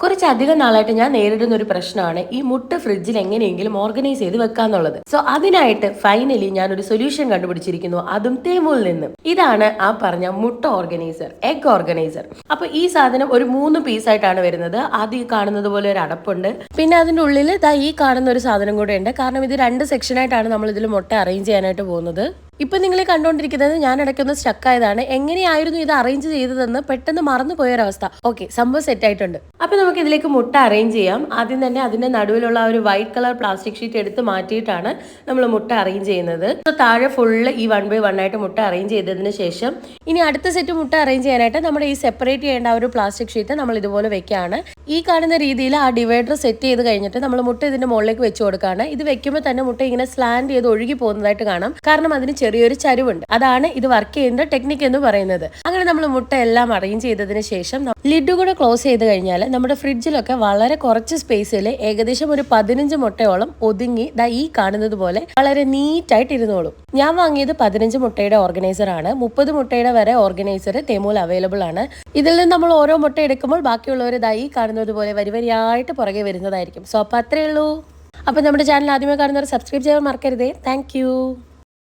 കുറച്ചധികം നാളായിട്ട് ഞാൻ നേരിടുന്ന ഒരു പ്രശ്നമാണ് ഈ മുട്ട ഫ്രിഡ്ജിൽ എങ്ങനെയെങ്കിലും ഓർഗനൈസ് ചെയ്ത് വെക്കാന്നുള്ളത്. സോ അതിനായിട്ട് ഫൈനലി ഞാൻ ഒരു സൊല്യൂഷൻ കണ്ടുപിടിച്ചിരിക്കുന്നു, അതും തേമൂൽ നിന്നും. ഇതാണ് ആ പറഞ്ഞ മുട്ട ഓർഗനൈസർ, എഗ് ഓർഗനൈസർ. അപ്പൊ ഈ സാധനം ഒരു 3 പീസായിട്ടാണ് വരുന്നത്. ആദ്യം ഈ കാണുന്നത് പോലെ ഒരു അടപ്പുണ്ട്, പിന്നെ അതിന്റെ ഉള്ളിൽ ഈ കാണുന്ന ഒരു സാധനം കൂടെ ഉണ്ട്. കാരണം ഇത് 2 സെക്ഷനായിട്ടാണ് നമ്മൾ ഇതിൽ മുട്ട അറേഞ്ച് ചെയ്യാനായിട്ട് പോകുന്നത്. ഇപ്പൊ നിങ്ങൾ കണ്ടുകൊണ്ടിരിക്കുന്നത് ഞാൻ ഇടയ്ക്കൊന്ന് സ്റ്റക്ക് ആയതാണ്. എങ്ങനെയായിരുന്നു ഇത് അറേഞ്ച് ചെയ്തതെന്ന് പെട്ടെന്ന് മറന്നുപോയൊരവസ്ഥ. ഓക്കെ, സംഭവം സെറ്റ് ആയിട്ടുണ്ട്. അപ്പൊ നമുക്ക് ഇതിലേക്ക് മുട്ട അറേഞ്ച് ചെയ്യാം. ആദ്യം തന്നെ അതിന്റെ നടുവിലുള്ള ആ ഒരു വൈറ്റ് കളർ പ്ലാസ്റ്റിക് ഷീറ്റ് എടുത്ത് മാറ്റിയിട്ടാണ് നമ്മൾ മുട്ട അറേഞ്ച് ചെയ്യുന്നത്. താഴെ ഫുള്ള് ഈ 1 by 1 ആയിട്ട് മുട്ട അറേഞ്ച് ചെയ്തതിന് ശേഷം ഇനി അടുത്ത സെറ്റ് മുട്ട അറേഞ്ച് ചെയ്യാനായിട്ട് നമ്മുടെ ഈ സെപ്പറേറ്റ് ചെയ്യേണ്ട ആ ഒരു പ്ലാസ്റ്റിക് ഷീറ്റ് നമ്മൾ ഇതുപോലെ വെക്കുകയാണ്. ഈ കാണുന്ന രീതിയിൽ ആ ഡിവൈഡർ സെറ്റ് ചെയ്ത് കഴിഞ്ഞിട്ട് നമ്മൾ മുട്ട ഇതിന്റെ മുകളിലേക്ക് വെച്ച് കൊടുക്കുകയാണ്. ഇത് വെക്കുമ്പോൾ തന്നെ മുട്ട ഇങ്ങനെ സ്ലാൻഡ് ചെയ്ത് ഒഴുകി പോകുന്നതായിട്ട് കാണാം. കാരണം അതിന് ചെറിയൊരു ചരിവുണ്ട്. അതാണ് ഇത് വർക്ക് ചെയ്യുന്ന ടെക്നിക്ക് എന്ന് പറയുന്നത്. അങ്ങനെ നമ്മൾ മുട്ട എല്ലാം അറേഞ്ച് ചെയ്തതിന് ശേഷം ലിഡ് കൂടെ ക്ലോസ് ചെയ്ത് കഴിഞ്ഞാൽ നമ്മുടെ ഫ്രിഡ്ജിലൊക്കെ വളരെ കുറച്ച് സ്പേസിൽ ഏകദേശം ഒരു 15 മുട്ടയോളം ഒതുങ്ങി ഈ കാണുന്നത് പോലെ വളരെ നീറ്റായിട്ട് ഇരുന്നോളും. ഞാൻ വാങ്ങിയത് 15 മുട്ടയുടെ ഓർഗനൈസർ ആണ്. 30 മുട്ടയുടെ വരെ ഓർഗനൈസർ തേമൂൽ അവൈലബിൾ ആണ്. ഇതിൽ നിന്ന് നമ്മൾ ഓരോ മുട്ട എടുക്കുമ്പോൾ ബാക്കിയുള്ളവർ ഈ കാണുന്നത് പോലെ വരിവരിയായിട്ട് പുറകെ വരുന്നതായിരിക്കും. സോ അപ്പൊ അത്രേ ഉള്ളൂ. അപ്പൊ നമ്മുടെ ചാനൽ ആദ്യമേ കാണുന്നവർ സബ്സ്ക്രൈബ് ചെയ്യാൻ മറക്കരുതേ. താങ്ക്